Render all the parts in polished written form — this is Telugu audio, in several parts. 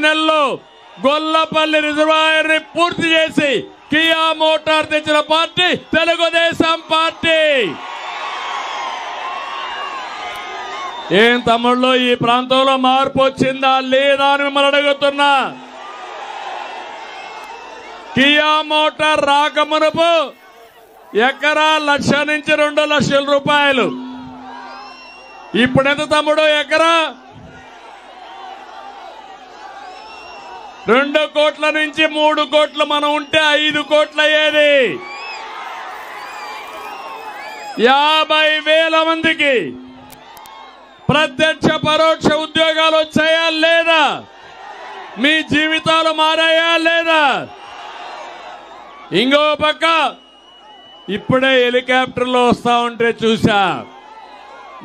నెలల్లో గొల్లపల్లి రిజర్వాయర్ ని పూర్తి చేసి కియా మోటార్ తెచ్చిన పార్టీ తెలుగుదేశం పార్టీ. ఏం తమ్ముళ్ళు, ఈ ప్రాంతంలో మార్పు వచ్చిందా లేదా అని మిమ్మల్ని అడుగుతున్నా. కియా మోటార్ రాకమునుపు ఎకరా 1,00,000 నుంచి 2 లక్షల రూపాయలు. ఇప్పుడెంత తమ్ముడు ఎకరా? 2 కోట్ల నుంచి 3 కోట్లు మనం ఉంటే 5 కోట్లు అయ్యేది. 50,000 మందికి ప్రత్యక్ష పరోక్ష ఉద్యోగాలు వచ్చాయా లేదా? మీ జీవితాలు మారాయా లేదా? ఇంకో పక్క ఇప్పుడే హెలికాప్టర్లో వస్తా ఉంటే చూసా,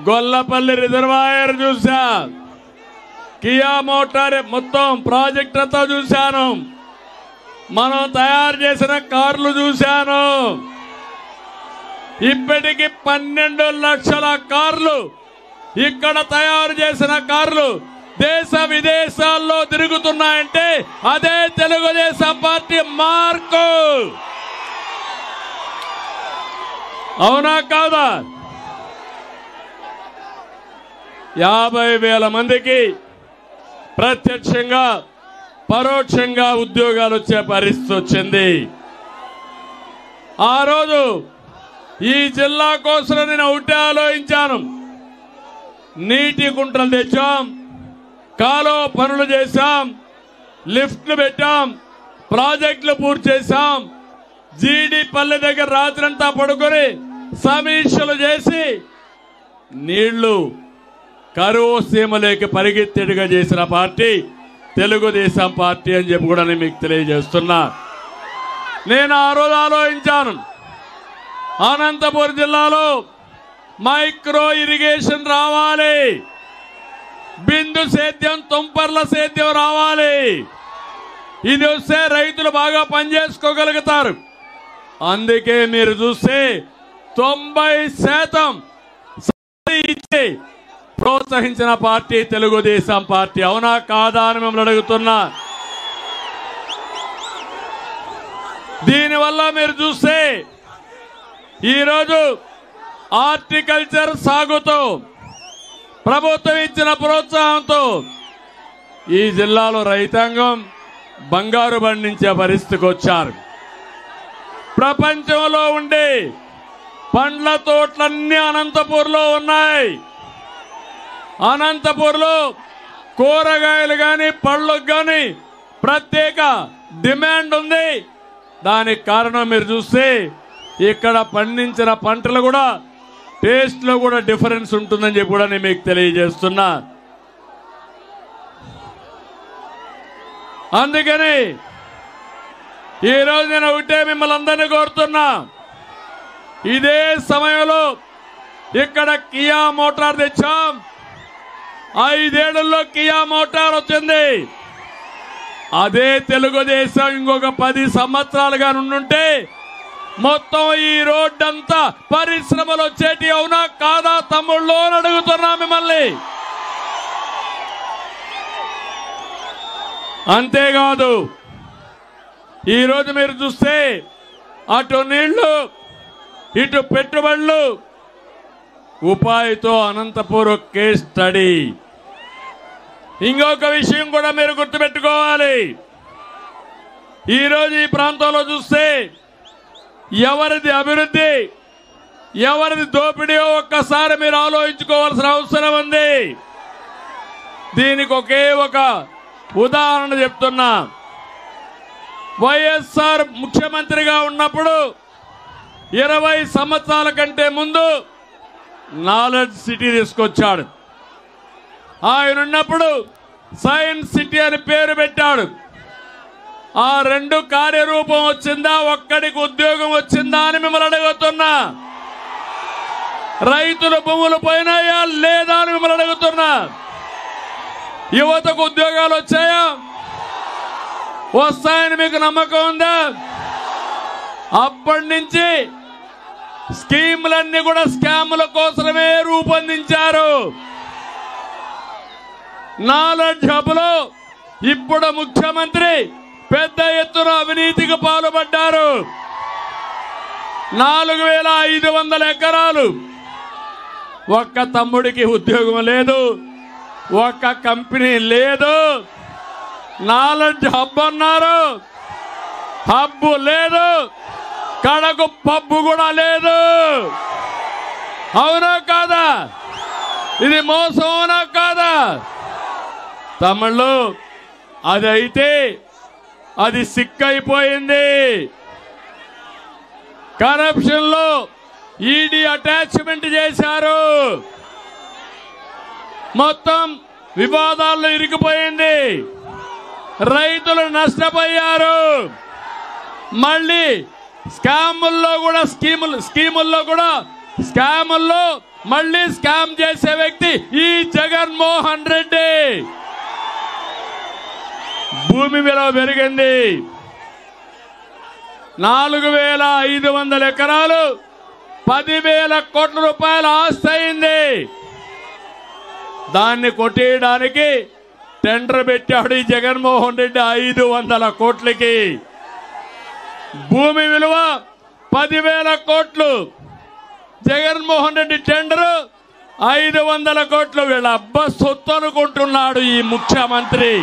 గొల్లపల్లి రిజర్వాయర్ చూసా, కియా మోటార్ మొత్తం ప్రాజెక్ట్ అంతా చూశాను, మనం తయారు చేసిన కార్లు చూశాను. ఇప్పటికి 12 లక్షల కార్లు ఇక్కడ తయారు చేసిన కార్లు దేశ విదేశాల్లో తిరుగుతున్నాయంటే అదే తెలుగుదేశం పార్టీ మార్కు. అవునా కాదా? 50,000 మందికి ప్రత్యక్షంగా పరోక్షంగా ఉద్యోగాలు వచ్చే పరిస్థితి వచ్చింది. ఆ రోజు ఈ జిల్లా కోసం నేను ఒకటే ఆలోచించాను. నీటి కుంటలు తెచ్చాం, కాలువ పనులు చేశాం, లిఫ్ట్లు పెట్టాం, ప్రాజెక్టులు పూర్తి చేశాం. జీడిపల్లి దగ్గర రాత్రంతా పడుకొని సమీక్షలు చేసి నీళ్లు కరువు సీమలోకి పరిగెత్తేట్టుగా చేసిన పార్టీ తెలుగుదేశం పార్టీ అని చెప్పి కూడా నేను మీకు తెలియజేస్తున్నా. నేను ఆ రోజు ఆలోచించాను, అనంతపురం జిల్లాలో మైక్రో ఇరిగేషన్ రావాలి, బిందు సేద్యం తుంపర్ల సేద్యం రావాలి. ఇది వస్తే రైతులు బాగా పనిచేసుకోగలుగుతారు. అందుకే మీరు చూస్తే 90% ఇచ్చి ప్రోత్సహించిన పార్టీ తెలుగుదేశం పార్టీ. అవునా కాదా అని మిమ్మల్ని అడుగుతున్నా. దీనివల్ల మీరు చూస్తే ఈరోజు హార్టికల్చర్ సాగుతో ప్రభుత్వం ఇచ్చిన ప్రోత్సాహంతో ఈ జిల్లాలో రైతాంగం బంగారు పండించే పరిస్థితికి వచ్చారు. ప్రపంచంలో ఉండే పండ్ల తోటలన్నీ అనంతపూర్లో ఉన్నాయి. అనంతపూర్లో కూరగాయలు కానీ పళ్ళకు కానీ ప్రత్యేక డిమాండ్ ఉంది. దానికి కారణం మీరు చూస్తే ఇక్కడ పండించిన పంటలు కూడా టేస్ట్ లో కూడా డిఫరెన్స్ ఉంటుందని చెప్పి కూడా నేను మీకు తెలియజేస్తున్నా. అందుకని ఈరోజు నేను ఒకటే మిమ్మల్ని అందరినీ కోరుతున్నా, ఇదే సమయంలో ఇక్కడ కియా మోటార్ తెచ్చాం. 5 ఏళ్లలో కియా మోటార్ వచ్చింది. అదే తెలుగుదేశం ఇంకొక 10 సంవత్సరాలుగా నుండుంటే మొత్తం ఈ రోడ్డంతా పరిశ్రమలు వచ్చేటి. అవునా కాదా తమ్ముళ్ళు అని అడుగుతున్నా మిమ్మల్ని. అంతేకాదు ఈరోజు మీరు చూస్తే అటు నీళ్లు ఇటు పెట్టుబడులు, ఉపాధితో అనంతపురం కేస్ స్టడీ. ఇంకొక విషయం కూడా మీరు గుర్తుపెట్టుకోవాలి. ఈరోజు ఈ ప్రాంతంలో చూస్తే ఎవరిది అభివృద్ధి ఎవరిది దోపిడీయో ఒక్కసారి మీరు ఆలోచించుకోవాల్సిన అవసరం ఉంది. దీనికి ఒకే ఒక ఉదాహరణ చెప్తున్నా. వైఎస్ఆర్ ముఖ్యమంత్రిగా ఉన్నప్పుడు 20 సంవత్సరాల కంటే ముందు నాలెడ్జ్ సిటీ తీసుకొచ్చాడు. ఆయన ఉన్నప్పుడు సైన్స్ సిటీ అని పేరు పెట్టాడు. ఆ 2 కార్యరూపం వచ్చిందా? ఒక్కడికి ఉద్యోగం వచ్చిందా అని మిమ్మల్ని అడుగుతున్నా. రైతుల భూములు పోయినాయా లేదా అని మిమ్మల్ని అడుగుతున్నా. యువతకు ఉద్యోగాలు వచ్చాయా? వస్తాయని మీకు నమ్మకం ఉందా? అప్పటి నుంచి స్కీములన్నీ కూడా స్కాముల కోసమే రూపొందించారు. నాలెడ్జ్ హబ్లో ఇప్పుడు ముఖ్యమంత్రి పెద్ద ఎత్తున అవినీతికి పాల్పడ్డారు. 4500 ఎకరాలు. ఒక్క తమ్ముడికి ఉద్యోగం లేదు, ఒక్క కంపెనీ లేదు. నాలెడ్జ్ హబ్ అన్నారు, హబ్బు లేదు, కడకు పబ్బు కూడా లేదు. అవునా కాదా? ఇది మోసం అవునా కాదా? తమిళ్ళు అది అయితే అది సిక్కైపోయింది. కరప్షన్ లో ఈడీ అటాచ్మెంట్ చేశారు. మొత్తం వివాదాల్లో ఇరికిపోయింది. రైతులు నష్టపోయారు. మళ్ళీ స్కాముల్లో మళ్ళీ స్కామ్ చేసే వ్యక్తి ఈ జగన్మోహన్ రెడ్డి. భూమి విలువ పెరిగింది. 4500 ఎకరాలు 10,000 కోట్ల రూపాయల ఆస్తి అయింది. దాన్ని కొట్టేయడానికి టెండర్ పెట్టాడు ఈ జగన్మోహన్ రెడ్డి 500 కోట్లకి. భూమి విలువ 10,000 కోట్లు. జగన్మోహన్ రెడ్డి టెండర్ 500 కోట్లు. వీళ్ళ అబ్బ సొత్తు అనుకుంటున్నాడు ఈ ముఖ్యమంత్రి.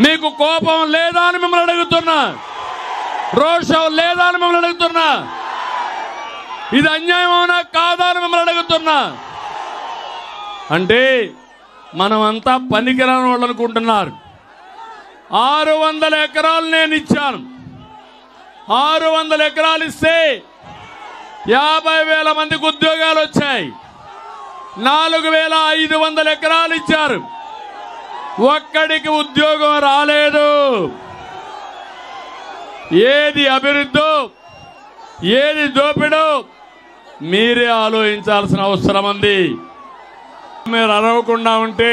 మీకు కోపం లేదా అని మిమ్మల్ని అడుగుతున్నా, రోషం లేదా అని మిమ్మల్ని అడుగుతున్నా, ఇది అన్యాయం అవునా కాదా అని మిమ్మల్ని అడుగుతున్నా. అంటే మనమంతా పనికిరాని వాళ్ళు అనుకుంటున్నారు. 600 ఎకరాలు నేను ఇచ్చాను. 600 ఎకరాలు ఇస్తే 50,000 మందికి ఉద్యోగాలు వచ్చాయి. 4,500 ఎకరాలు ఇచ్చారు. ఒక్కడికి ఉద్యోగం రాలేదు. ఏది అభివృద్ధో ఏది దోపిడో మీరే ఆలోచించాల్సిన అవసరం ఉంది. మీరు అరవకుండా ఉంటే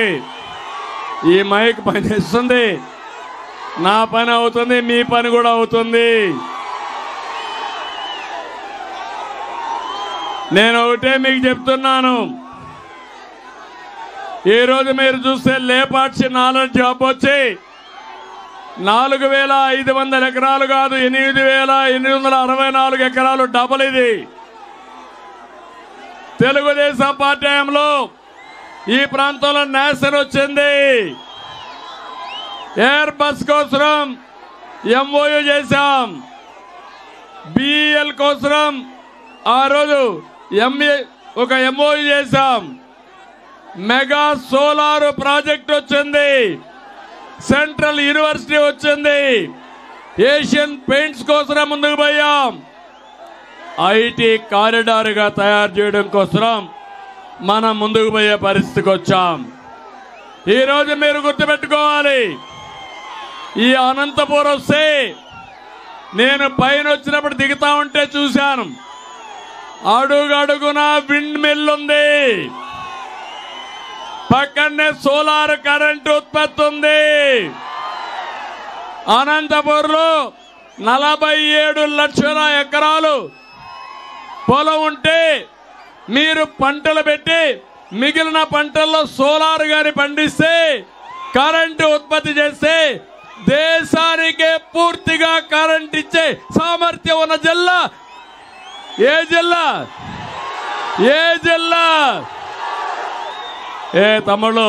ఈ మైక్ పనిచేస్తుంది, నా పని అవుతుంది, మీ పని కూడా అవుతుంది. నేను ఒకటే మీకు చెప్తున్నాను, ఈ రోజు మీరు చూస్తే లేపాక్షి నాలెడ్జ్ హబ్ వచ్చి 4,500 ఎకరాలు కాదు, 8,864 ఎకరాలు డబుల్. ఇది తెలుగుదేశం పార్టీ హయాంలో ఈ ప్రాంతంలో నేషన్ వచ్చింది. ఎయిర్ బస్ కోసం ఎంఓయూ చేశాం. బిఎల్ కోసం ఆ రోజు ఒక ఎంఓయూ చేశాం. మెగా సోలార్ ప్రాజెక్ట్ వచ్చింది. సెంట్రల్ యూనివర్సిటీ వచ్చింది. ఏషియన్ పెయింట్స్ కోసం ముందుకు పోయాం. ఐటీ కారిడార్ గా తయారు చేయడం కోసం మనం ముందుకు పోయే పరిస్థితికి వచ్చాం. ఈరోజు మీరు గుర్తుపెట్టుకోవాలి, ఈ అనంతపురం వస్తే నేను పైన వచ్చినప్పుడు దిగుతా ఉంటే చూశాను, అడుగడుగున విండ్ మిల్ ఉంది, పక్కనే సోలార్ కరెంట్ ఉత్పత్తి ఉంది. అనంతపురంలో 47 లక్షల ఎకరాలు పొలం ఉంటే మీరు పంటలు పెట్టి మిగిలిన పంటల్లో సోలార్ గాని పండిస్తే కరెంటు ఉత్పత్తి చేస్తే దేశానికే పూర్తిగా కరెంట్ ఇచ్చే సామర్థ్యం ఉన్న జిల్లా ఏ జిల్లా? ఏ జిల్లా? తమ్ముళ్ళు,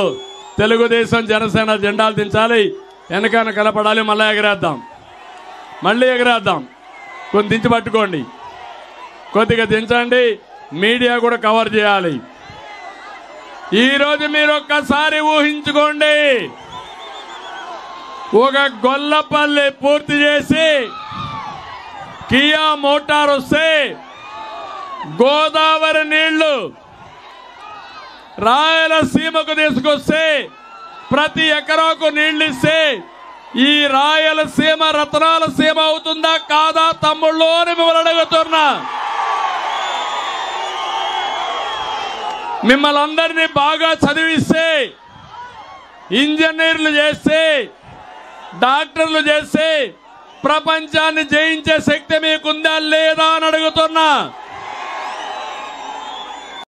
తెలుగుదేశం జనసేన జెండాలు దించాలి, వెనకాల కలపడాలి, మళ్ళీ ఎగరేద్దాం, మళ్ళీ ఎగరేద్దాం. కొన్ని దించి పట్టుకోండి, కొద్దిగా దించండి, మీడియా కూడా కవర్ చేయాలి. ఈరోజు మీరు ఒక్కసారి ఊహించుకోండి, ఒక గొల్లపల్లి పూర్తి చేసి కియా మోటార్ వస్తే గోదావరి నీళ్లు రాయలసీమకు తీసుకొస్తే ప్రతి ఎకరాకు నీళ్లు ఇస్తే ఈ రాయలసీమ రత్నాల సీమ అవుతుందా కాదా తమ్ముళ్ళు అని మిమ్మల్ని అడుగుతున్నా. మిమ్మల్ని అందరినీ బాగా చదివిస్తే, ఇంజనీర్లు చేస్తే, డాక్టర్లు చేస్తే ప్రపంచాన్ని జయించే శక్తి మీకుందా లేదా అని అడుగుతున్నా.